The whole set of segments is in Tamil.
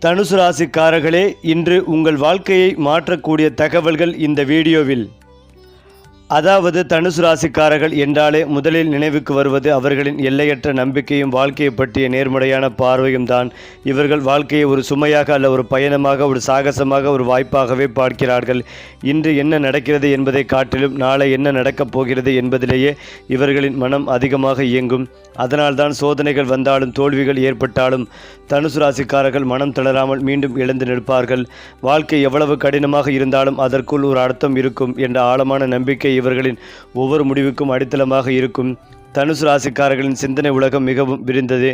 தனுசு ராசிக்காரர்களே, இன்று உங்கள் வாழ்க்கையை மாற்றக்கூடிய தகவல்கள் இந்த வீடியோவில். அதாவது தனுசு ராசிக்காரர்கள் என்றாலே முதலில் நினைவுக்கு வருவது அவர்களின் எல்லையற்ற நம்பிக்கையும் வாழ்க்கையை பற்றிய நேர்மறையான பார்வையும் தான். இவர்கள் வாழ்க்கையை ஒரு சுமையாக அல்ல, ஒரு பயணமாக, ஒரு சாகசமாக, ஒரு வாய்ப்பாகவே பார்க்கிறார்கள். இன்று என்ன நடக்கிறது என்பதை காட்டிலும் நாளை என்ன நடக்கப் போகிறது என்பதிலேயே இவர்களின் மனம் அதிகமாக இயங்கும். அதனால்தான் சோதனைகள் வந்தாலும் தோல்விகள் ஏற்பட்டாலும் தனுசு ராசிக்காரர்கள் மனம் தளராமல் மீண்டும் எழுந்து நிற்பார்கள். வாழ்க்கை எவ்வளவு கடினமாக இருந்தாலும் அதற்குள் ஒரு அர்த்தம் இருக்கும் என்ற ஆழமான நம்பிக்கை இவர்களின் ஒவ்வொரு முடிவுக்கும் அடித்தளமாக இருக்கும். தனுசு ராசிக்காரர்களின் சிந்தனை உலகம் மிகவும் விரிந்தது.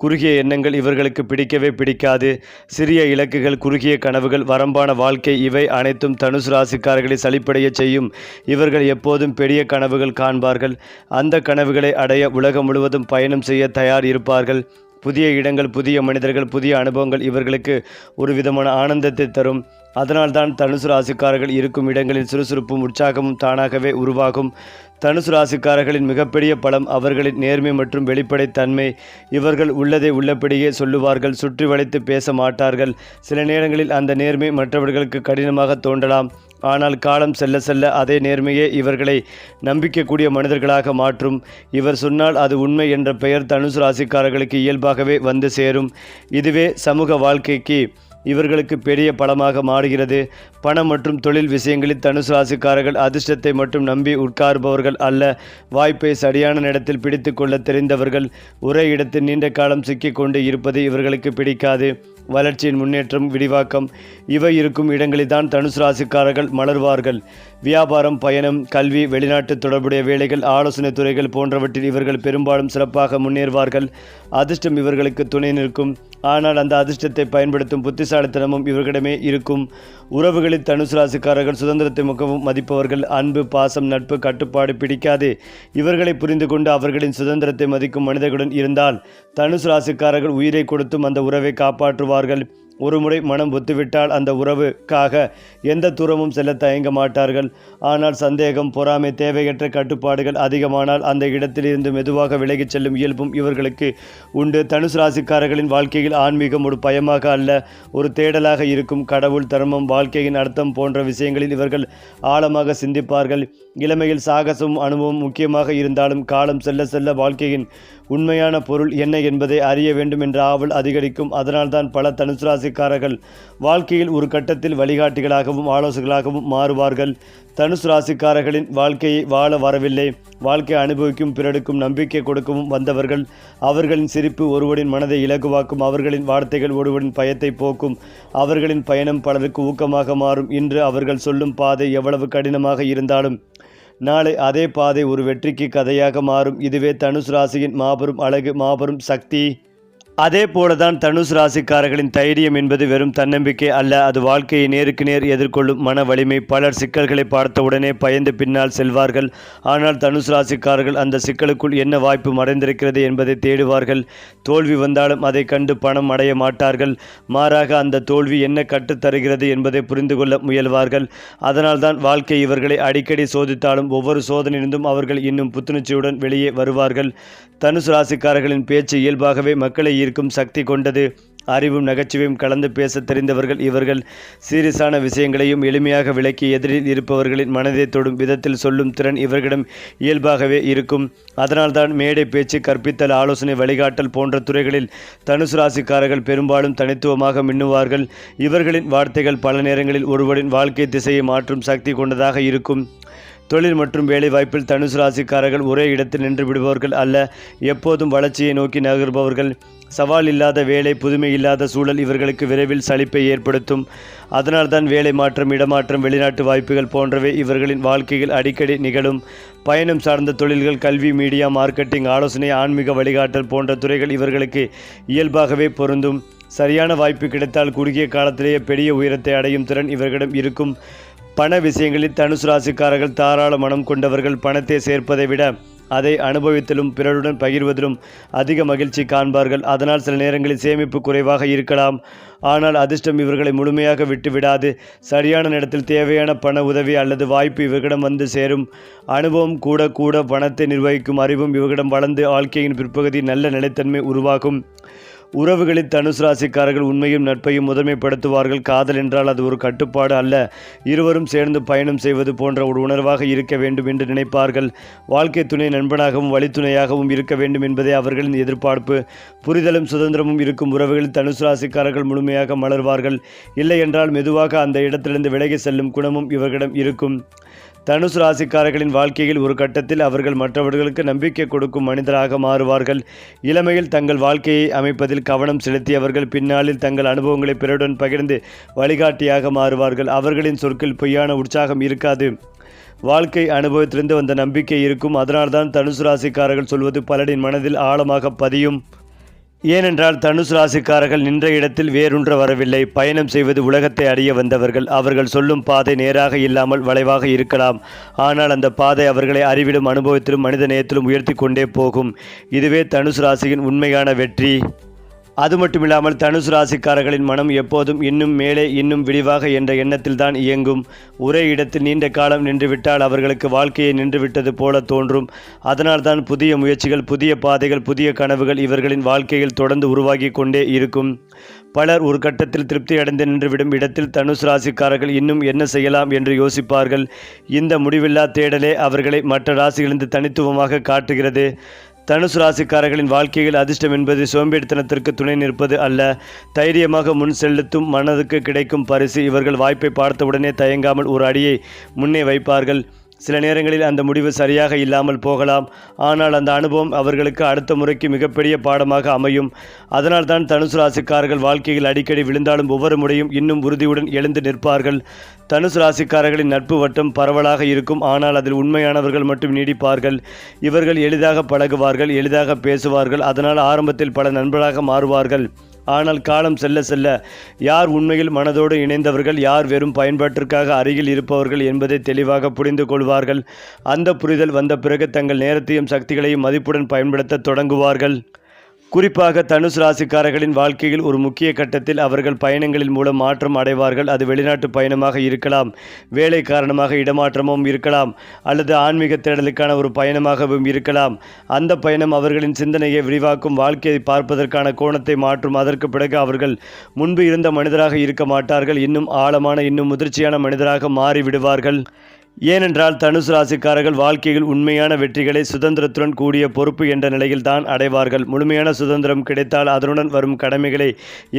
குறுகிய எண்ணங்கள் இவர்களுக்கு பிடிக்கவே பிடிக்காது. சிறிய இலக்குகள், குறுகிய கனவுகள், வரம்பான வாழ்க்கை, இவை அனைத்தும் தனுசு ராசிக்காரர்களை சலிப்படைய செய்யும். இவர்கள் எப்போதும் பெரிய கனவுகள் காண்பார்கள். அந்த கனவுகளை அடைய உலகம் முழுவதும் பயணம் செய்ய தயார் இருப்பார்கள். புதிய இடங்கள், புதிய மனிதர்கள், புதிய அனுபவங்கள் இவர்களுக்கு ஒரு விதமான ஆனந்தத்தை தரும். அதனால்தான் தனுசு ராசிக்காரர்கள் இருக்கும் இடங்களில் சுறுசுறுப்பும் உற்சாகமும் தானாகவே உருவாகும். தனுசு ராசிக்காரர்களின் மிகப்பெரிய பலம் அவர்களின் நேர்மை மற்றும் வெளிப்படைத்தன்மை. இவர்கள் உள்ளதை உள்ளபடியே சொல்லுவார்கள், சுற்றி வளைத்து பேச மாட்டார்கள். சில நேரங்களில் அந்த நேர்மை மற்றவர்களுக்கு கடினமாக தோன்றலாம். ஆனால் காலம் செல்ல செல்ல அதே நேர்மையே இவர்களை நம்பிக்கைக்கூடிய மனிதர்களாக மாற்றும். இவர் சொன்னால் அது உண்மை என்ற பெயர் தனுசு ராசிக்காரர்களுக்கு இயல்பாகவே வந்து சேரும். இதுவே சமூக வாழ்க்கைக்கு இவர்களுக்கு பெரிய பலமாக மாறுகிறது. பணம் மற்றும் தொழில் விஷயங்களில் தனுசு ராசிக்காரர்கள் அதிர்ஷ்டத்தை மட்டும் நம்பி உட்கார்பவர்கள் அல்ல, வாய்ப்பை சரியான நேரத்தில் பிடித்து கொள்ள தெரிந்தவர்கள். ஒரே இடத்தில் நீண்ட காலம் சிக்கிக்கொண்டு இருப்பது இவர்களுக்கு பிடிக்காது. வளர்ச்சியின் முன்னேற்றம், விரிவாக்கம் இவை இருக்கும் இடங்களில்தான் தனுசு ராசிக்காரர்கள் மலர்வார்கள். வியாபாரம், பயணம், கல்வி, வெளிநாட்டு தொடர்புடைய வேலைகள், ஆலோசனை துறைகள் போன்றவற்றில் இவர்கள் பெரும்பாலும் சிறப்பாக முன்னேறுவார்கள். அதிர்ஷ்டம் இவர்களுக்கு துணை நிற்கும். ஆனால் அந்த அதிர்ஷ்டத்தை பயன்படுத்தும் புத்திசாலித்தனமும் இவர்களிடமே இருக்கும். உறவுகளில் தனுசு ராசிக்காரர்கள் சுதந்திரத்தை மிகவும் மதிப்பவர்கள். அன்பு, பாசம், நட்பு, கட்டுப்பாடு பிடிக்காது. இவர்களை புரிந்து கொண்டு அவர்களின் சுதந்திரத்தை மதிக்கும் மனிதர்களுடன் இருந்தால் தனுசு ராசிக்காரர்கள் உயிரை கொடுத்தும் அந்த உறவை காப்பாற்றுவார்கள். ஒருமுறை மனம் ஒத்துவிட்டால் அந்த உறவுக்காக எந்த தூரமும் செல்ல தயங்க மாட்டார்கள். ஆனால் சந்தேகம், பொறாமை, தேவையற்ற கட்டுப்பாடுகள் அதிகமானால் அந்த இடத்திலிருந்து மெதுவாக விலகிச் செல்லும் இயல்பும் இவர்களுக்கு உண்டு. தனுசு ராசிக்காரர்களின் வாழ்க்கையில் ஆன்மீகம் ஒரு பயமாக அல்ல, ஒரு தேடலாக இருக்கும். கடவுள், தர்மம், வாழ்க்கையின் அர்த்தம் போன்ற விஷயங்களில் இவர்கள் ஆழமாக சிந்திப்பார்கள். இளமையில் சாகசமும் அனுபவம் முக்கியமாக இருந்தாலும் காலம் செல்ல செல்ல வாழ்க்கையின் உண்மையான பொருள் என்ன என்பதை அறிய வேண்டும் என்ற ஆவல் அதிகரிக்கும். அதனால்தான் பல தனுசு ராசிக்காரர்கள் வாழ்க்கையில் ஒரு கட்டத்தில் வழிகாட்டிகளாகவும் ஆலோசகர்களாகவும் மாறுவார்கள். தனுசு ராசிக்காரர்களின் வாழ்க்கையை வாழ வரவில்லை, வாழ்க்கை அனுபவிக்கும், பிறருக்கும் நம்பிக்கை கொடுக்கவும் வந்தவர்கள். அவர்களின் சிரிப்பு ஒருவரின் மனதை இலகுவாக்கும். அவர்களின் வார்த்தைகள் ஒருவரின் பயத்தை போக்கும். அவர்களின் பயணம் பலருக்கு ஊக்கமாக மாறும். இன்று அவர்கள் சொல்லும் பாதை எவ்வளவு கடினமாக இருந்தாலும் நாளை அதே பாதை ஒரு வெற்றிக்கு கதையாக மாறும். இதுவே தனுசு ராசியின் மாபெரும் அழகு, மாபெரும் சக்தி. அதே போலதான் தனுசு ராசிக்காரர்களின் தைரியம் என்பது வெறும் தன்னம்பிக்கை அல்ல, அது வாழ்க்கையை நேருக்கு நேர் எதிர்கொள்ளும் மன வலிமை. பலர் சிக்கல்களை பார்த்தவுடனே பயந்து பின்னால் செல்வார்கள். ஆனால் தனுசு ராசிக்காரர்கள் அந்த சிக்கலுக்குள் என்ன வாய்ப்பு மறைந்திருக்கிறது என்பதை தேடுவார்கள். தோல்வி வந்தாலும் அதை கண்டு பணம் அடைய மாட்டார்கள். மாறாக அந்த தோல்வி என்ன கற்றுத்தருகிறது என்பதை புரிந்து கொள்ள முயல்வார்கள். அதனால்தான் வாழ்க்கை இவர்களை அடிக்கடி சோதித்தாலும் ஒவ்வொரு சோதனையிலிருந்தும் அவர்கள் இன்னும் புத்துணர்ச்சியுடன் வெளியே வருவார்கள். தனுசு ராசிக்காரர்களின் பேச்சு இயல்பாகவே மக்களை ஈர்க்கும் சக்தி கொண்டது. அறிவும் நகைச்சுவையும் கலந்து பேச தெரிந்தவர்கள் இவர்கள். சீரியஸான விஷயங்களையும் எளிமையாக விளக்கி எதிரில் இருப்பவர்களின் மனதை தொடும் விதத்தில் சொல்லும் திறன் இவர்களிடம் இயல்பாகவே இருக்கும். அதனால்தான் மேடை பேச்சு, கற்பித்தல், ஆலோசனை, வழிகாட்டல் போன்ற துறைகளில் தனுசு ராசிக்காரர்கள் பெரும்பாலும் தனித்துவமாக மின்னுவார்கள். இவர்களின் வார்த்தைகள் பல நேரங்களில் ஒருவரின் வாழ்க்கை திசையை மாற்றும் சக்தி கொண்டதாக இருக்கும். தொழில் மற்றும் வேலை வாய்ப்பில் தனுசு ராசிக்காரர்கள் ஒரே இடத்தில் நின்று விடுபவர்கள் அல்ல, எப்போதும் வளர்ச்சியை நோக்கி நகர்பவர்கள். சவால் இல்லாத வேலை, புதுமை இல்லாத சூழல் இவர்களுக்கு விரைவில் சலிப்பை ஏற்படுத்தும். அதனால்தான் வேலை மாற்றம், இடமாற்றம், வெளிநாட்டு வாய்ப்புகள் போன்றவை இவர்களின் வாழ்க்கையில் அடிக்கடி நிகழும். பயணம் சார்ந்த தொழில்கள், கல்வி, மீடியா, மார்க்கெட்டிங், ஆலோசனை, ஆன்மீக வழிகாட்டல் போன்ற துறைகள் இவர்களுக்கு இயல்பாகவே பொருந்தும். சரியான வாய்ப்பு கிடைத்தால் குறுகிய காலத்திலேயே பெரிய உயரத்தை அடையும் திறன் இவர்களிடம் இருக்கும். பண விஷயங்களில் தனுசு ராசிக்காரர்கள் தாராள மனம் கொண்டவர்கள். பணத்தை சேர்ப்பதை விட அதை அனுபவித்தலும் பிறருடன் பகிர்வதிலும் அதிக மகிழ்ச்சி காண்பார்கள். அதனால் சில நேரங்களில் சேமிப்பு குறைவாக இருக்கலாம். ஆனால் அதிர்ஷ்டம் இவர்களை முழுமையாக விட்டு விடாது. சரியான நேரத்தில் தேவையான பண உதவி அல்லது வாய்ப்பு இவர்களிடம் வந்து சேரும். அனுபவம் கூட கூட பணத்தை நிர்வகிக்கும் அறிவும் இவர்களிடம் வளர்ந்து வாழ்க்கையின் பிற்பகுதி நல்ல நிலைத்தன்மை உருவாகும். உறவுகளில் தனுசு ராசிக்காரர்கள் உண்மையும் நட்பையும் முதன்மைப்படுத்துவார்கள். காதல் என்றால் அது ஒரு கட்டுப்பாடு அல்ல, இருவரும் சேர்ந்து பயணம் செய்வது போன்ற ஒரு உணர்வாக இருக்க வேண்டும் என்று நினைப்பார்கள். வாழ்க்கை துணை நண்பனாகவும் வழித்துணையாகவும் இருக்க வேண்டும் என்பதே அவர்களின் எதிர்பார்ப்பு. புரிதலும் சுதந்திரமும் இருக்கும் உறவுகளில் தனுசு ராசிக்காரர்கள் முழுமையாக மலர்வார்கள். இல்லை என்றால் மெதுவாக அந்த இடத்திலிருந்து விலகி செல்லும் குணமும் இவர்களிடம் இருக்கும். தனுசு ராசிக்காரர்களின் வாழ்க்கையில் ஒரு கட்டத்தில் அவர்கள் மற்றவர்களுக்கு நம்பிக்கை கொடுக்கும் மனிதராக மாறுவார்கள். இளமையில் தங்கள் வாழ்க்கையை அமைப்பதில் கவனம் செலுத்தியவர்கள் பின்னாளில் தங்கள் அனுபவங்களை பிறருடன் பகிர்ந்து வழிகாட்டியாக மாறுவார்கள். அவர்களின் சொற்கள் பொய்யான உற்சாகம் இருக்காது, வாழ்க்கை அனுபவத்திலிருந்து வந்த நம்பிக்கை இருக்கும். அதனால்தான் தனுசு ராசிக்காரர்கள் சொல்வது பலரின் மனதில் ஆழமாக பதியும். ஏனென்றால் தனுசு ராசிக்காரர்கள் நின்ற இடத்தில் வேறொன்ற வரவில்லை, பயணம் செய்வது உலகத்தை அறிய வந்தவர்கள். அவர்கள் சொல்லும் பாதை நேராக இல்லாமல் வளைவாக இருக்கலாம், ஆனால் அந்த பாதை அவர்களை அறிவிலும் அனுபவத்திலும் மனித நேயத்திலும் உயர்த்தி கொண்டே போகும். இதுவே தனுசு ராசியின் உண்மையான வெற்றி. அது மட்டுமில்லாமல் தனுசு ராசிக்காரர்களின் மனம் எப்போதும் இன்னும் மேலே இன்னும் விரிவாக என்ற எண்ணத்தில் தான் இயங்கும். ஒரே இடத்தில் நீண்ட காலம் நின்றுவிட்டால் அவர்களுக்கு வாழ்க்கையை நின்றுவிட்டது போல தோன்றும். அதனால்தான் புதிய முயற்சிகள், புதிய பாதைகள், புதிய கனவுகள் இவர்களின் வாழ்க்கையில் தொடர்ந்து உருவாகி கொண்டே இருக்கும். பலர் ஒரு கட்டத்தில் திருப்தி அடைந்து நின்றுவிடும் இடத்தில் தனுசு ராசிக்காரர்கள் இன்னும் என்ன செய்யலாம் என்று யோசிப்பார்கள். இந்த முடிவில்லா தேடலே அவர்களை மற்ற ராசிகளிலிருந்து தனித்துவமாக காட்டுகிறது. தனுசு ராசிக்காரர்களின் வாழ்க்கையில் அதிர்ஷ்டம் என்பது சோம்பேறித்தனத்திற்கு துணை நிற்பது அல்ல, தைரியமாக முன் செலுத்தும் மனதுக்கு கிடைக்கும் பரிசு. இவர்கள் வாய்ப்பை பார்த்தவுடனே தயங்காமல் ஒரு அடியை முன்னே வைப்பார்கள். சில நேரங்களில் அந்த முடிவு சரியாக இல்லாமல் போகலாம், ஆனால் அந்த அனுபவம் அவர்களுக்கு அடுத்த முறைக்கு மிகப்பெரிய பாடமாக அமையும். அதனால்தான் தனுசு ராசிக்காரர்கள் வாழ்க்கையில் அடிக்கடி விழுந்தாலும் ஒவ்வொரு முறையும் இன்னும் உறுதியுடன் எழுந்து நிற்பார்கள். தனுசு ராசிக்காரர்களின் நட்பு வட்டம் பரவலாக இருக்கும், ஆனால் அதில் உண்மையானவர்கள் மட்டும் நீடிப்பார்கள். இவர்கள் எளிதாக பழகுவார்கள், எளிதாக பேசுவார்கள். அதனால் ஆரம்பத்தில் பல நண்பர்களாக மாறுவார்கள். ஆனால் காலம் செல்ல செல்ல யார் உண்மையில் மனதோடு இணைந்தவர்கள், யார் வெறும் பயன்பாட்டிற்காக அருகில் இருப்பவர்கள் என்பதை தெளிவாக புரிந்து கொள்வார்கள். அந்த புரிதல் வந்த பிறகு தங்கள் நேரத்தையும் சக்திகளையும் மதிப்புடன் பயன்படுத்த தொடங்குவார்கள். குறிப்பாக தனுசு ராசிக்காரர்களின் வாழ்க்கையில் ஒரு முக்கிய கட்டத்தில் அவர்கள் பயணங்களின் மூலம் மாற்றம் அடைவார்கள். அது வெளிநாட்டு பயணமாக இருக்கலாம், வேலை காரணமாக இடமாற்றமும் இருக்கலாம், அல்லது ஆன்மீக தேடலுக்கான ஒரு பயணமாகவும் இருக்கலாம். அந்த பயணம் அவர்களின் சிந்தனையை விரிவாக்கும், வாழ்க்கையை பார்ப்பதற்கான கோணத்தை மாற்றும். அதற்கு பிறகு அவர்கள் முன்பு இருந்த மனிதராக இருக்க மாட்டார்கள், இன்னும் ஆழமான இன்னும் முதிர்ச்சியான மனிதராக மாறிவிடுவார்கள். ஏனென்றால் தனுசு ராசிக்காரர்கள் வாழ்க்கையில் உண்மையான வெற்றிகளை சுதந்திரத்துடன் கூடிய பொறுப்பு என்ற நிலையில் தான் அடைவார்கள். முழுமையான சுதந்திரம் கிடைத்தால் அதனுடன் வரும் கடமைகளை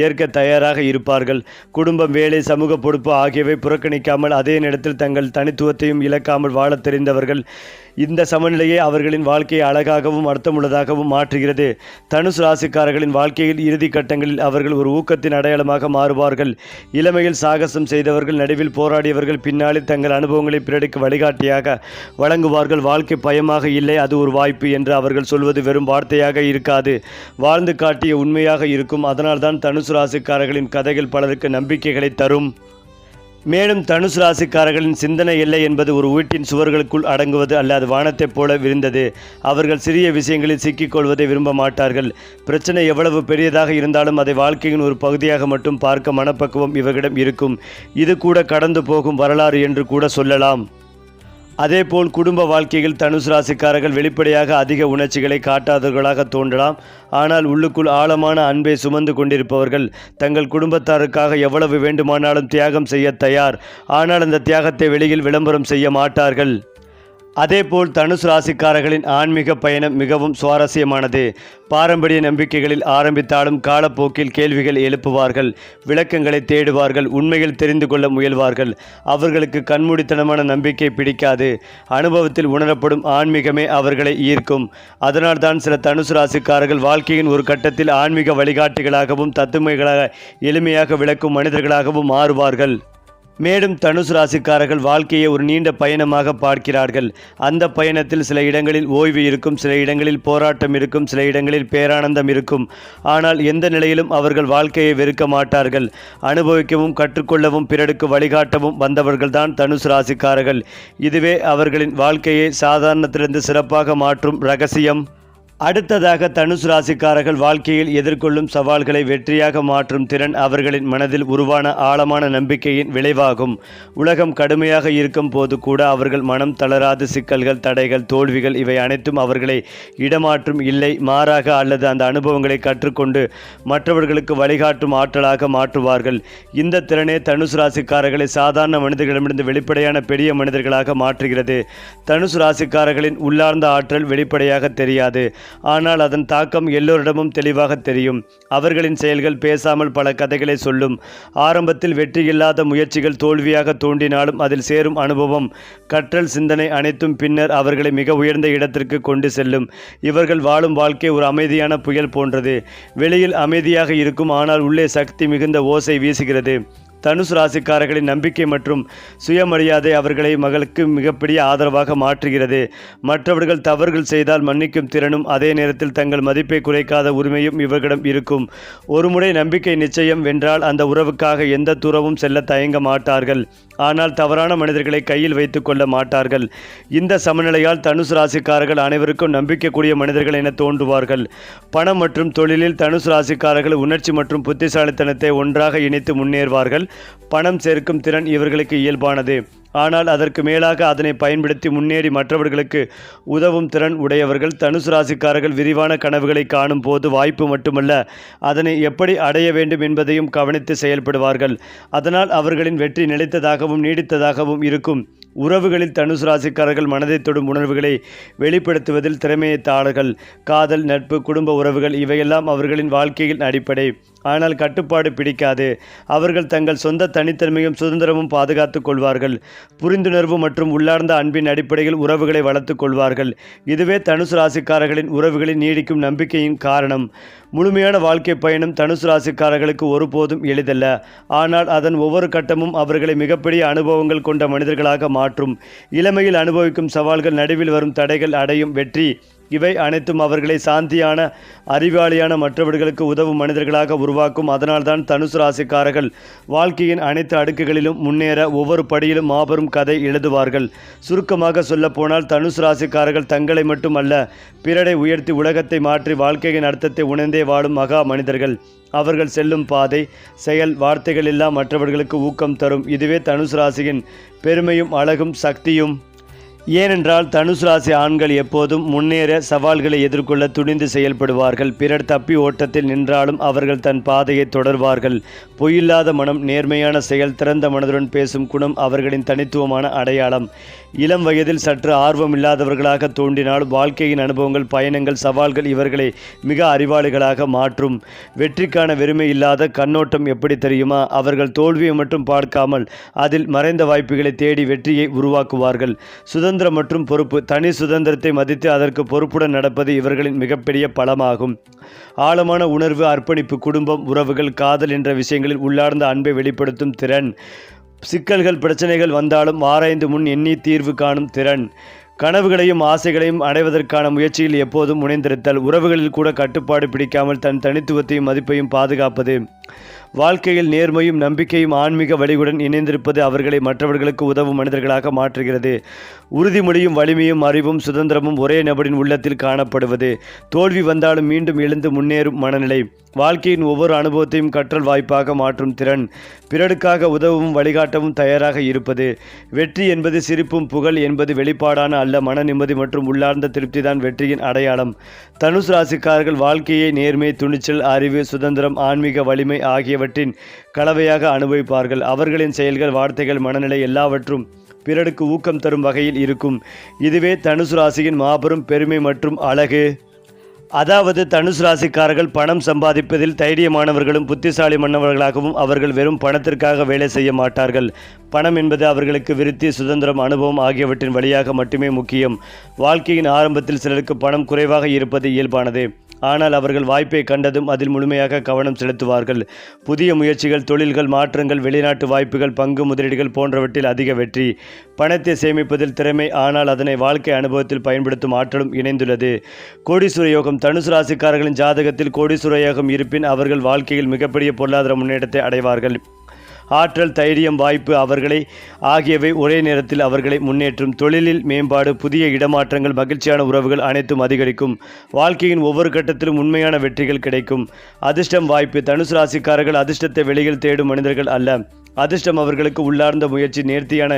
ஏற்க தயாராக இருப்பார்கள். குடும்பம், வேலை, சமூக பொறுப்பு ஆகியவை புறக்கணிக்காமல் அதே நேரத்தில் தங்கள் தனித்துவத்தையும் இழக்காமல் வாழத் தெரிந்தவர்கள். இந்த சமநிலையை அவர்களின் வாழ்க்கையை அழகாகவும் அர்த்தமுள்ளதாகவும் மாற்றுகிறது. தனுசு ராசிக்காரர்களின் வாழ்க்கையில் இறுதி கட்டங்களில் அவர்கள் ஒரு ஊக்கத்தின் அடையாளமாக மாறுவார்கள். இளமையில் சாகசம் செய்தவர்கள், நடுவில் போராடியவர்கள் பின்னாளில் தங்கள் அனுபவங்களை பிறருக்கு வழிகாட்டியாக வழங்குவார்கள். வாழ்க்கை பயமாக இல்லை, அது ஒரு வாய்ப்பு என்று அவர்கள் சொல்வது வெறும் வார்த்தையாக இருக்காது, வாழ்ந்து காட்டிய உண்மையாக இருக்கும். அதனால்தான் தனுசு ராசிக்காரர்களின் கதைகள் பலருக்கு நம்பிக்கைகளை தரும். மேலும் தனுசு ராசிக்காரர்களின் சிந்தனை எல்லை என்பது ஒரு வீட்டின் சுவர்களுக்குள் அடங்குவது அல்ல, அது வானத்தைப் போல விரிந்தது. அவர்கள் சிறிய விஷயங்களில் சிக்கிக்கொள்வதை விரும்ப மாட்டார்கள். பிரச்சனை எவ்வளவு பெரியதாக இருந்தாலும் அதை வாழ்க்கையின் ஒரு பகுதியாக மட்டும் பார்க்க மனப்பக்குவம் இவர்களிடம் இருக்கும். இது கூட கடந்து போகும் வரலாறு என்று கூட சொல்லலாம். அதேபோல் குடும்ப வாழ்க்கையில் தனுசு ராசிக்காரர்கள் வெளிப்படையாக அதிக உணர்ச்சிகளை காட்டாதவர்களாக தோன்றலாம், ஆனால் உள்ளுக்குள் ஆழமான அன்பை சுமந்து கொண்டிருப்பவர்கள். தங்கள் குடும்பத்தாருக்காக எவ்வளவு வேண்டுமானாலும் தியாகம் செய்ய தயார், ஆனால் அந்த தியாகத்தை வெளியில் விளம்பரம் செய்ய மாட்டார்கள். அதேபோல் தனுசு ராசிக்காரர்களின் ஆன்மீக பயணம் மிகவும் சுவாரஸ்யமானது. பாரம்பரிய நம்பிக்கைகளில் ஆரம்பித்தாலும் காலப்போக்கில் கேள்விகள் எழுப்புவார்கள், விளக்கங்களை தேடுவார்கள், உண்மைகள் தெரிந்து கொள்ள முயல்வார்கள். அவர்களுக்கு கண்மூடித்தனமான நம்பிக்கை பிடிக்காது, அனுபவத்தில் உணரப்படும் ஆன்மீகமே அவர்களை ஈர்க்கும். அதனால்தான் சில தனுசு ராசிக்காரர்கள் வாழ்க்கையின் ஒரு கட்டத்தில் ஆன்மீக வழிகாட்டிகளாகவும் தத்துவங்களாக எளிமையாக விளக்கும் மனிதர்களாகவும் மாறுவார்கள். மேலும் தனுசு ராசிக்காரர்கள் வாழ்க்கையை ஒரு நீண்ட பயணமாக பார்க்கிறார்கள். அந்த பயணத்தில் சில இடங்களில் ஓய்வு இருக்கும், சில இடங்களில் போராட்டம் இருக்கும், சில இடங்களில் பேரானந்தம் இருக்கும். ஆனால் எந்த நிலையிலும் அவர்கள் வாழ்க்கையை வெறுக்க மாட்டார்கள். அனுபவிக்கவும் கற்றுக்கொள்ளவும் பிறருக்கு வழிகாட்டவும் வந்தவர்கள்தான் தனுசு ராசிக்காரர்கள். இதுவே அவர்களின் வாழ்க்கையை சாதாரணத்திலிருந்து சிறப்பாக மாற்றும் இரகசியம். அடுத்ததாக தனுசு ராசிக்காரர்கள் வாழ்க்கையில் எதிர்கொள்ளும் சவால்களை வெற்றியாக மாற்றும் திறன் அவர்களின் மனதில் உருவான ஆழமான நம்பிக்கையின் விளைவாகும். உலகம் கடுமையாக இருக்கும் போது கூட அவர்கள் மனம் தளராது சிக்கல்கள், தடைகள், தோல்விகள் இவை அனைத்தும் அவர்களை இடமாற்றும் இல்லை, மாறாக அல்லது அந்த அனுபவங்களை கற்றுக்கொண்டு மற்றவர்களுக்கு வழிகாட்டும் ஆற்றலாக மாற்றுவார்கள். இந்த திறனே தனுசு ராசிக்காரர்களை சாதாரண மனிதர்களிடமிருந்து வெளிப்படையான பெரிய மனிதர்களாக மாற்றுகிறது. தனுசு ராசிக்காரர்களின் உள்ளார்ந்த ஆற்றல் வெளிப்படையாக தெரியாது, ஆனால் அதன் தாக்கம் எல்லோரிடமும் தெளிவாக தெரியும். அவர்களின் செயல்கள் பேசாமல் பல கதைகளை சொல்லும். ஆரம்பத்தில் வெற்றியில்லாத முயற்சிகள் தோல்வியாக தோன்றினாலும் அதில் சேரும் அனுபவம், கற்றல், சிந்தனை அனைத்தும் பின்னர் அவர்களை மிக உயர்ந்த இடத்திற்கு கொண்டு செல்லும். இவர்கள் வாழும் வாழ்க்கை ஒரு அமைதியான புயல் போன்றது. வெளியில் அமைதியாக இருக்கும், ஆனால் உள்ளே சக்தி மிகுந்த ஓசை வீசுகிறது. தனுசு ராசிக்காரர்களின் நம்பிக்கை மற்றும் சுயமரியாதை அவர்களை மகளுக்கு மிகப்பெரிய ஆதரவாக மாற்றுகிறது. மற்றவர்கள் தவறுகள் செய்தால் மன்னிக்கும் திறனும் அதே நேரத்தில் தங்கள் மதிப்பை குறைக்காத உரிமையும் இவர்களிடம் இருக்கும். ஒருமுறை நம்பிக்கை நிச்சயம் வென்றால் அந்த உறவுக்காக எந்த தூரமும் செல்ல தயங்க மாட்டார்கள். ஆனால் தவறான மனிதர்களை கையில் வைத்துக் கொள்ள மாட்டார்கள். இந்த சமநிலையால் தனுசு ராசிக்காரர்கள் அனைவருக்கும் நம்பிக்கைக்கூடிய மனிதர்கள் என தோன்றுவார்கள். பணம் மற்றும் தொழிலில் தனுசு ராசிக்காரர்கள் உணர்ச்சி மற்றும் புத்திசாலித்தனத்தை ஒன்றாக இணைத்து முன்னேறுவார்கள். பணம் சேர்க்கும் திறன் இவர்களுக்கு இயல்பானது, ஆனால் அதற்கு மேலாக அதனை பயன்படுத்தி முன்னேறி மற்றவர்களுக்கு உதவும் திறன் உடையவர்கள். தனுசு ராசிக்காரர்கள் விரிவான கனவுகளை காணும் போது வாய்ப்பு மட்டுமல்ல, அதனை எப்படி அடைய வேண்டும் என்பதையும் கவனித்து செயல்படுவார்கள். அதனால் அவர்களின் வெற்றி நிலைத்ததாகவும் நீடித்ததாகவும் இருக்கும். உறவுகளில் தனுசு ராசிக்காரர்கள் மனதை தொடும் உணர்வுகளை வெளிப்படுத்துவதில் திறமையத்தாளர்கள். காதல், நட்பு, குடும்ப உறவுகள் இவையெல்லாம் அவர்களின் வாழ்க்கையின் அடிப்படை. ஆனால் கட்டுப்பாடு பிடிக்காது. அவர்கள் தங்கள் சொந்த தனித்தன்மையும் சுதந்திரமும் பாதுகாத்துக் கொள்வார்கள். புரிந்துணர்வு மற்றும் உள்ளார்ந்த அன்பின் அடிப்படையில் உறவுகளை வளர்த்துக் கொள்வார்கள். இதுவே தனுசு ராசிக்காரர்களின் உறவுகளின் நீடிக்கும் நம்பிக்கையின் காரணம். முழுமையான வாழ்க்கை பயணம் தனுசு ராசிக்காரர்களுக்கு ஒருபோதும் எளிதல்ல, ஆனால் அதன் ஒவ்வொரு கட்டமும் அவர்களை மிகப்பெரிய அனுபவங்கள் கொண்ட மனிதர்களாக மாற்றும். இளமையில் அனுபவிக்கும் சவால்கள், நடுவில் வரும் தடைகள், அடையும் வெற்றி இவை அனைத்தும் அவர்களை சாந்தியான, அறிவாளியான, மற்றவர்களுக்கு உதவும் மனிதர்களாக உருவாக்கும். அதனால்தான் தனுசு ராசிக்காரர்கள் வாழ்க்கையின் அனைத்து அடுக்குகளிலும் முன்னேற ஒவ்வொரு படியிலும் மாபெரும் கதை எழுதுவார்கள். சுருக்கமாக சொல்லப்போனால் தனுசு ராசிக்காரர்கள் தங்களை மட்டுமல்ல, பிறரை உயர்த்தி உலகத்தை மாற்றி வாழ்க்கையின் அர்த்தத்தை உணர்ந்தே வாழும் மகா மனிதர்கள். அவர்கள் செல்லும் பாதை, செயல், வார்த்தைகள் எல்லாம் மற்றவர்களுக்கு ஊக்கம் தரும். இதுவே தனுசு ராசியின் பெருமையும் அழகும் சக்தியும். ஏனென்றால் தனுசு ராசி ஆண்கள் எப்போதும் முன்னேற, சவால்களை எதிர்கொள்ள துணிந்து செயல்படுவார்கள். பிறர் தப்பி ஓட்டத்தில் நின்றாலும் அவர்கள் தன் பாதையை தொடர்வார்கள். பொய்யில்லாத மனம், நேர்மையான செயல், திறந்த மனதுடன் பேசும் குணம் அவர்களின் தனித்துவமான அடையாளம். இளம் வயதில் சற்று ஆர்வம் இல்லாதவர்களாக தோன்றினாலும் வாழ்க்கையின் அனுபவங்கள், பயணங்கள், சவால்கள் இவர்களை மிக அறிவாளிகளாக மாற்றும். வெற்றிக்கான வெறுமை இல்லாத கண்ணோட்டம் எப்படி தெரியுமா? அவர்கள் தோல்வியை மட்டும் பார்க்காமல் அதில் மறைந்த வாய்ப்புகளை தேடி வெற்றியை உருவாக்குவார்கள். சுதந்திரம் மற்றும் பொறுப்பு, தனி சுதந்திரத்தை மதித்து அதற்கு பொறுப்புடன் நடப்பது இவர்களின் மிகப்பெரிய பலமாகும். ஆழமான உணர்வு, அர்ப்பணிப்பு, குடும்பம், உறவுகள், காதல் என்ற விஷயங்களில் உள்ளார்ந்த அன்பை வெளிப்படுத்தும் திறன். சிக்கல்கள், பிரச்சனைகள் வந்தாலும் ஆராய்ந்து முன் எண்ணி தீர்வு காணும் திறன். கனவுகளையும் ஆசைகளையும் அடைவதற்கான முயற்சியில் எப்போதும் முனைந்திருத்தல். உறவுகளில் கூட கட்டுப்பாடு பிடிக்காமல் தன் தனித்துவத்தையும் மதிப்பையும் பாதுகாப்பது. வாழ்க்கையில் நேர்மையும் நம்பிக்கையும் ஆன்மீக வழியுடன் இணைந்திருப்பது அவர்களை மற்றவர்களுக்கு உதவும் மனிதர்களாக மாற்றுகிறது. உறுதிமொழியும் வலிமையும் அறிவும் சுதந்திரமும் ஒரே நபரின் உள்ளத்தில் காணப்படுவது. தோல்வி வந்தாலும் மீண்டும் எழுந்து முன்னேறும் மனநிலை. வாழ்க்கையின் ஒவ்வொரு அனுபவத்தையும் கற்றல் வாய்ப்பாக மாற்றும் திறன். பிறருக்காக உதவும் வழிகாட்டவும் தயாராக இருப்பது. வெற்றி என்பது சிரிப்பும் புகழ் என்பது வெளிப்பாடான அல்ல, மன நிம்மதி மற்றும் உள்ளார்ந்த திருப்திதான் வெற்றியின் அடையாளம். தனுசு ராசிக்காரர்கள் வாழ்க்கையை நேர்மை, துணிச்சல், அறிவு, சுதந்திரம், ஆன்மீக வலிமை ஆகியவற்றின் கலவையாக அனுபவிப்பார்கள். அவர்களின் செயல்கள், வார்த்தைகள், மனநிலை எல்லாவற்றும் பிறருக்கு ஊக்கம் தரும் வகையில் இருக்கும். இதுவே தனுசு ராசியின் மாபெரும் பெருமை மற்றும் அழகு. அதாவது தனுசு ராசிக்காரர்கள் பணம் சம்பாதிப்பதில் தைரியமானவர்களும் புத்திசாலி மன்னவர்களாகவும் அவர்கள் வெறும் பணத்திற்காக வேலை செய்ய மாட்டார்கள். பணம் என்பது அவர்களுக்கு விருத்தி, சுதந்திரம், அனுபவம் ஆகியவற்றின் வழியாக மட்டுமே முக்கியம். வாழ்க்கையின் ஆரம்பத்தில் சிலருக்கு பணம் குறைவாக இருப்பது இயல்பானது. ஆனால் அவர்கள் வாய்ப்பை கண்டதும் அதில் முழுமையாக கவனம் செலுத்துவார்கள். புதிய முயற்சிகள், தொழில்கள், மாற்றங்கள், வெளிநாட்டு வாய்ப்புகள், பங்கு முதலீடுகள் போன்றவற்றில் அதிக வெற்றி. பணத்தை சேமிப்பதில் திறமை, ஆனால் அதனை வாழ்க்கை அனுபவத்தில் பயன்படுத்தும் ஆற்றலும் இணைந்துள்ளது. கோடீஸ்வர யோகம். தனுசு ராசிக்காரர்களின் ஜாதகத்தில் கோடீஸ்வர யோகம் இருப்பின் அவர்கள் வாழ்க்கையில் மிகப்பெரிய பொருளாதார முன்னேற்றத்தை அடைவார்கள். ஆற்றல், தைரியம், வாய்ப்பு அவர்களை ஆகியவை ஒரே நேரத்தில் அவர்களை முன்னேற்றும். தொழிலில் மேம்பாடு, புதிய இடமாற்றங்கள், மகிழ்ச்சியான உறவுகள் அனைத்தும் அதிகரிக்கும். வாழ்க்கையின் ஒவ்வொரு கட்டத்திலும் உண்மையான வெற்றிகள் கிடைக்கும். அதிர்ஷ்டம், வாய்ப்பு. தனுசு ராசிக்காரர்கள் அதிர்ஷ்டத்தை வெளியில் தேடும் மனிதர்கள் அல்ல. அதிர்ஷ்டம் அவர்களுக்கு உள்ளார்ந்த முயற்சி, நேர்த்தியான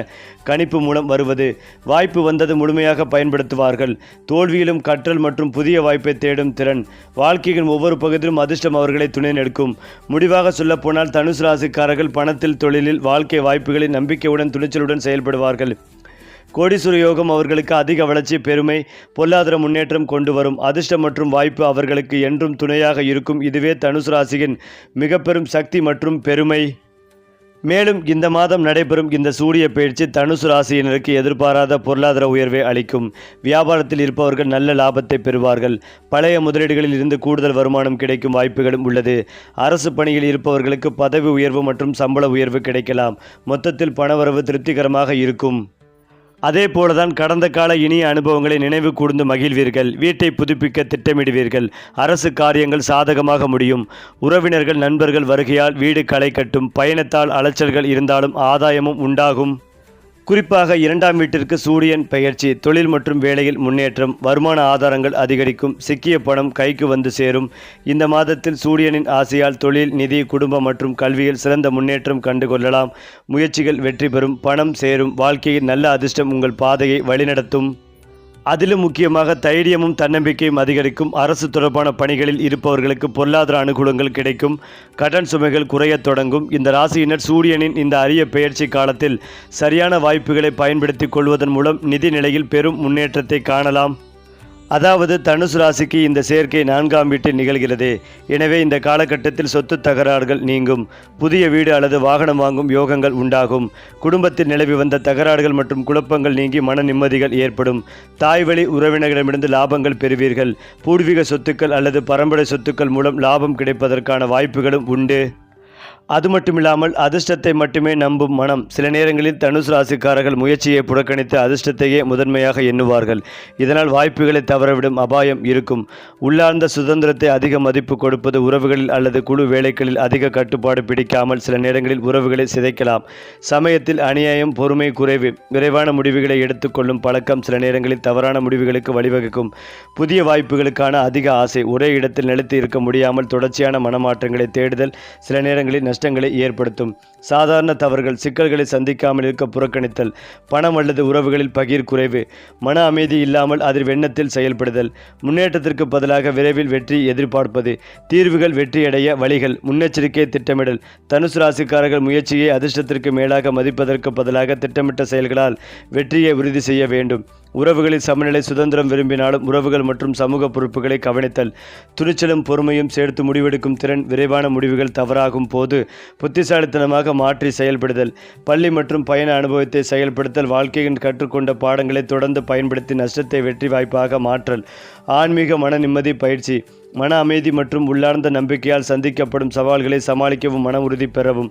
கணிப்பு மூலம் வருவது. வாய்ப்பு வந்தது முழுமையாக பயன்படுத்துவார்கள். தோல்வியிலும் கற்றல் மற்றும் புதிய வாய்ப்பை தேடும் திறன். வாழ்க்கையின் ஒவ்வொரு பகுதியிலும் அதிர்ஷ்டம் அவர்களை துணை நிற்கும். முடிவாக சொல்லப்போனால் தனுசு ராசிக்காரர்கள் பணத்தில், தொழிலில், வாழ்க்கை வாய்ப்புகளில் நம்பிக்கையுடன், துணிச்சலுடன் செயல்படுவார்கள். கோடீஸ்வர யோகம் அவர்களுக்கு அதிக வளர்ச்சி, பெருமை, பொருளாதார முன்னேற்றம் கொண்டு வரும். அதிர்ஷ்டம் மற்றும் வாய்ப்பு அவர்களுக்கு என்றும் துணையாக இருக்கும். இதுவே தனுசு ராசியின் மிக பெரும் சக்தி மற்றும் பெருமை. மேலும் இந்த மாதம் நடைபெறும் இந்த சூரிய பயிற்சி தனுசு ராசியினருக்கு எதிர்பாராத பொருளாதார உயர்வை அளிக்கும். வியாபாரத்தில் இருப்பவர்கள் நல்ல லாபத்தை பெறுவார்கள். பழைய முதலீடுகளில் இருந்து கூடுதல் வருமானம் கிடைக்கும் வாய்ப்புகளும் உள்ளது. அரசு பணியில் இருப்பவர்களுக்கு பதவி உயர்வு மற்றும் சம்பள உயர்வு கிடைக்கலாம். மொத்தத்தில் பணவரவு திருப்திகரமாக இருக்கும். அதே போலதான் கடந்த கால இனிய அனுபவங்களை நினைவு கூர்ந்து மகிழ்வீர்கள். வீட்டை புதுப்பிக்க திட்டமிடுவீர்கள். அரசு காரியங்கள் சாதகமாக முடியும். உறவினர்கள், நண்பர்கள் வருகையால் வீடு களை கட்டும். பயணத்தால் அலைச்சல்கள் இருந்தாலும் ஆதாயமும் உண்டாகும். குறிப்பாக 2ஆம் வீட்டிற்கு சூரியன் பெயர்ச்சி. தொழில் மற்றும் வேலையில் முன்னேற்றம், வருமான ஆதாரங்கள் அதிகரிக்கும். சிக்கிய பணம் கைக்கு வந்து சேரும். இந்த மாதத்தில் சூரியனின் ஆசையால் தொழில், நிதி, குடும்பம் மற்றும் கல்வியில் சிறந்த முன்னேற்றம் கண்டுகொள்ளலாம். முயற்சிகள் வெற்றி பெறும். பணம் சேரும். வாழ்க்கையில் நல்ல அதிர்ஷ்டம் உங்கள் பாதையை வழிநடத்தும். அதிலும் முக்கியமாக தைரியமும் தன்னம்பிக்கையும் அதிகரிக்கும். அரசு தொடர்பான பணிகளில் இருப்பவர்களுக்கு பொருளாதார அனுகூலங்கள் கிடைக்கும். கடன் சுமைகள் குறையத் தொடங்கும். இந்த ராசியினர் சூரியனின் இந்த அரிய பெயர்ச்சி காலத்தில் சரியான வாய்ப்புகளை பயன்படுத்திக் கொள்வதன் மூலம் நிதி நிலையில் பெரும் முன்னேற்றத்தை காணலாம். அதாவது தனுசு ராசிக்கு இந்த சேர்க்கை 4ஆம் வீட்டில் நிகழ்கிறது. எனவே இந்த காலகட்டத்தில் சொத்து தகராறுகள் நீங்கும். புதிய வீடு அல்லது வாகனம் வாங்கும் யோகங்கள் உண்டாகும். குடும்பத்தில் நிலவி வந்த தகராறுகள் மற்றும் குழப்பங்கள் நீங்கி மன நிம்மதிகள் ஏற்படும். தாய்வழி உறவினர்களிடமிருந்து லாபங்கள் பெறுவீர்கள். பூர்வீக சொத்துக்கள் அல்லது பரம்பரை சொத்துக்கள் மூலம் லாபம் கிடைப்பதற்கான வாய்ப்புகளும் உண்டு. அது மட்டுமில்லாமல் அதிர்ஷ்டத்தை மட்டுமே நம்பும் மனம். சில நேரங்களில் தனுசு ராசிக்காரர்கள் முயற்சியை புறக்கணித்து அதிர்ஷ்டத்தையே முதன்மையாக எண்ணுவார்கள். இதனால் வாய்ப்புகளை தவறவிடும் அபாயம் இருக்கும். உள்ளார்ந்த சுதந்திரத்தை அதிக மதிப்பு கொடுப்பது, உறவுகளில் அல்லது குழு வேலைகளில் அதிக கட்டுப்பாடு பிடிக்காமல் சில நேரங்களில் உறவுகளை சிதைக்கலாம். சமயத்தில் அநியாயம், பொறுமை குறைவு, விரைவான முடிவுகளை எடுத்துக்கொள்ளும் பழக்கம் சில நேரங்களில் தவறான முடிவுகளுக்கு வழிவகுக்கும். புதிய வாய்ப்புகளுக்கான அதிக ஆசை, ஒரே இடத்தில் நிலைத்து இருக்க முடியாமல் தொடர்ச்சியான மனமாற்றங்களை தேடுதல் சில நேரங்களில் நஷ்டங்களை ஏற்படுத்தும். சாதாரண தவறுகள், சிக்கல்களை சந்திக்காமல் இருக்க புறக்கணித்தல், பணம் அல்லது உறவுகளில் பகிர் குறைவு, மன அமைதி இல்லாமல் அதில் வெண்ணத்தில் செயல்படுதல், முன்னேற்றத்திற்கு பதிலாக விரைவில் வெற்றி எதிர்பார்ப்பது, தீர்வுகள் வெற்றியடைய வழிகள், முன்னெச்சரிக்கை திட்டமிடல். தனுசு ராசிக்காரர்கள் முயற்சியை அதிர்ஷ்டத்திற்கு மேலாக மதிப்பதற்கு பதிலாக திட்டமிட்ட செயல்களால் வெற்றியை உறுதி செய்ய வேண்டும். உறவுகளில் சமநிலை, சுதந்திரம் விரும்பினாலும் உறவுகள் மற்றும் சமூக பொறுப்புகளை கவனித்தல், துணிச்சலும் பொறுமையும் சேர்த்து முடிவெடுக்கும் திறன், விரைவான முடிவுகள் தவறாகும் போது புத்திசாலித்தனமாக மாற்றி செயல்படுதல், பள்ளி மற்றும் பயண அனுபவத்தை செயல்படுத்தல், வாழ்க்கையின் கற்றுக்கொண்ட பாடங்களை தொடர்ந்து பயன்படுத்தி நஷ்டத்தை வெற்றி வாய்ப்பாக மாற்றல், ஆன்மீக மன நிம்மதி பயிற்சி, மன அமைதி மற்றும் உள்ளார்ந்த நம்பிக்கையால் சந்திக்கப்படும் சவால்களை சமாளிக்கவும் மன உறுதி பெறவும்.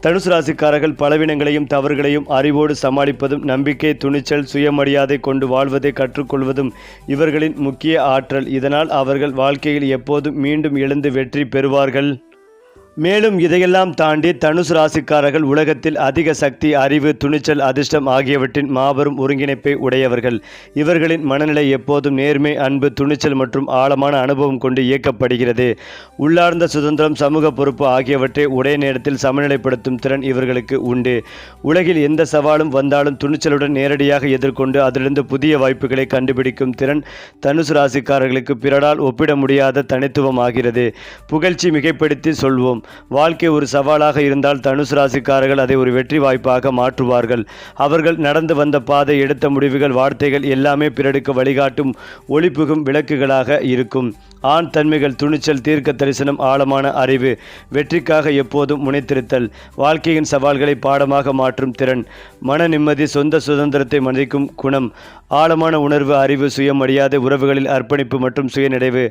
தனுசு ராசிக்காரர்கள் பலவீனங்களையும் தவறுகளையும் அறிவோடு சமாளிப்பதும், நம்பிக்கை, துணிச்சல், சுயமரியாதை கொண்டு வாழ்வதை கற்றுக்கொள்வதும் இவர்களின் முக்கிய ஆற்றல். இதனால் அவர்கள் வாழ்க்கையில் எப்போதும் மீண்டும் எழுந்து வெற்றி பெறுவார்கள். மேலும் இதையெல்லாம் தாண்டி தனுசு ராசிக்காரர்கள் உலகத்தில் அதிக சக்தி, அறிவு, துணிச்சல், அதிர்ஷ்டம் ஆகியவற்றின் மாபெரும் ஒருங்கிணைப்பை உடையவர்கள். இவர்களின் மனநிலை எப்போதும் நேர்மை, அன்பு, துணிச்சல் மற்றும் ஆழமான அனுபவம் கொண்டு இயக்கப்படுகிறது. உள்ளார்ந்த சுதந்திரம், சமூக பொறுப்பு ஆகியவற்றை ஒரே நேரத்தில் சமநிலைப்படுத்தும் திறன் இவர்களுக்கு உண்டு. உலகில் எந்த சவாலும் வந்தாலும் துணிச்சலுடன் நேரடியாக எதிர்கொண்டு அதிலிருந்து புதிய வாய்ப்புகளை கண்டுபிடிக்கும் திறன் தனுசு ராசிக்காரர்களுக்கு பிறரால் ஒப்பிட முடியாத தனித்துவம் ஆகிறது. புகழ்ச்சி மிகைப்படுத்தி சொல்வோம். வாழ்க்கை ஒரு சவாலாக இருந்தால் தனுசு ராசிக்காரர்கள் அதை ஒரு வெற்றி வாய்ப்பாக மாற்றுவார்கள். அவர்கள் நடந்து வந்த பாதை, எடுத்த முடிவுகள், வார்த்தைகள் எல்லாமே பிறருக்கு வழிகாட்டும் ஒளிபுகும் விளக்குகளாக இருக்கும். ஆண் தன்மைகள், துணிச்சல், தீர்க்க தரிசனம், ஆழமான அறிவு, வெற்றிக்காக எப்போதும் முனைத்திருத்தல், வாழ்க்கையின் சவால்களை பாடமாக மாற்றும் திறன், மன நிம்மதி, சொந்த சுதந்திரத்தை மதிக்கும் குணம், ஆழமான உணர்வு, அறிவு, சுயமரியாதை, உறவுகளில் அர்ப்பணிப்பு மற்றும் சுயநிறைவு,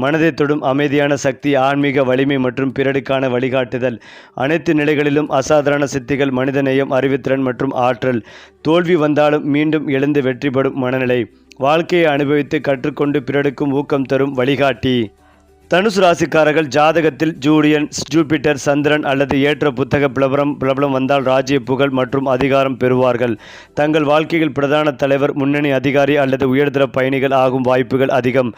மனதை தொடும் அமைதியான சக்தி, ஆன்மீக வலிமை மற்றும் பிறருக்கான வழிகாட்டுதல், அனைத்து நிலைகளிலும் அசாதாரண சித்திகள், மனிதநேயம், அறிவுத்திறன் மற்றும் ஆற்றல், தோல்வி வந்தாலும் மீண்டும் எழுந்து வெற்றிபடும் மனநிலை, வாழ்க்கையை அனுபவித்து கற்றுக்கொண்டு பிறருக்கும் ஊக்கம் தரும் வழிகாட்டி. தனுசு ராசிக்காரர்கள் ஜாதகத்தில் ஜூலியன், ஜூபிட்டர், சந்திரன் அல்லது ஏற்ற புத்தக பிரபலம் வந்தால் ராஜ்ய புகழ் மற்றும் அதிகாரம் பெறுவார்கள். தங்கள் வாழ்க்கையில் பிரதான தலைவர், முன்னணி அதிகாரி அல்லது உயர்தர பயணிகள் ஆகும் வாய்ப்புகள் அதிகம்.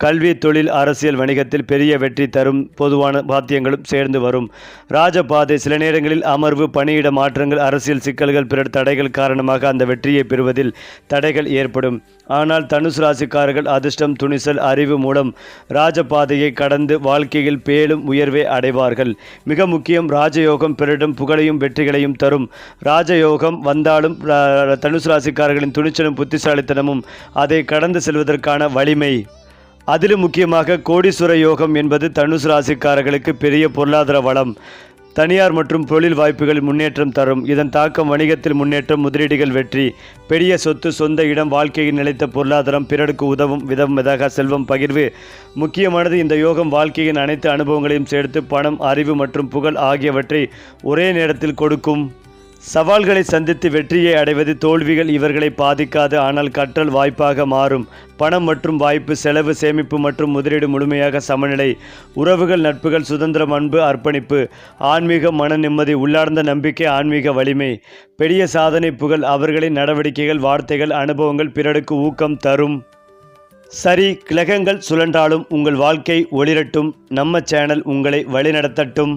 கல்வி, தொழில், அரசியல், வணிகத்தில் பெரிய வெற்றி தரும் பொதுவான பாத்தியங்களும் சேர்ந்து வரும். ராஜபாதை சில நேரங்களில் அமர்வு, பணியிட மாற்றங்கள், அரசியல் சிக்கல்கள், பிறர் தடைகள் காரணமாக அந்த வெற்றியை பெறுவதில் தடைகள் ஏற்படும். ஆனால் தனுசு ராசிக்காரர்கள் அதிர்ஷ்டம், துணிச்சல், அறிவு மூலம் ராஜபாதையை கடந்து வாழ்க்கையில் பேலும் உயர்வை அடைவார்கள். மிக முக்கியம், ராஜயோகம் பிறரிடம் புகழையும் வெற்றிகளையும் தரும். ராஜயோகம் வந்தாலும் தனுசு ராசிக்காரர்களின் துணிச்சலும் புத்திசாலித்தனமும் அதை கடந்து செல்வதற்கான வலிமை. அதிலும் முக்கியமாக கோடீஸ்வர யோகம் என்பது தனுசு ராசிக்காரர்களுக்கு பெரிய பொருளாதார வளம், தனியார் மற்றும் தொழில் வாய்ப்புகளில் முன்னேற்றம் தரும். இதன் தாக்கம் வணிகத்தில் முன்னேற்றம், முதலீடுகள் வெற்றி, பெரிய சொத்து, சொந்த இடம், வாழ்க்கையில் நிலைத்த பொருளாதாரம், பிறருக்கு உதவும் விதம், செல்வம் பகிர்வு. முக்கியமானது, இந்த யோகம் வாழ்க்கையின் அனைத்து அனுபவங்களையும் சேர்த்து பணம், அறிவு மற்றும் புகழ் ஆகியவற்றை ஒரே நேரத்தில் கொடுக்கும். சவால்களை சந்தித்து வெற்றியை அடைவது, தோல்விகள் இவர்களை பாதிக்காது, ஆனால் கற்றல் வாய்ப்பாக மாறும். பணம் மற்றும் வாய்ப்பு, செலவு, சேமிப்பு மற்றும் முதலீடு முழுமையாக சமநிலை. உறவுகள், நட்புகள், சுதந்திரம், அன்பு, அர்ப்பணிப்பு, ஆன்மீகம், மன நிம்மதி, உள்ளார்ந்த நம்பிக்கை, ஆன்மீக வலிமை. பெரிய சாதனை, புகழ். அவர்களின் நடவடிக்கைகள், வார்த்தைகள், அனுபவங்கள் பிறருக்கு ஊக்கம் தரும். சரி, கிரகங்கள் சுழன்றாலும் உங்கள் வாழ்க்கை ஒளிரட்டும். நம்ம சேனல் உங்களை வழிநடத்தட்டும்.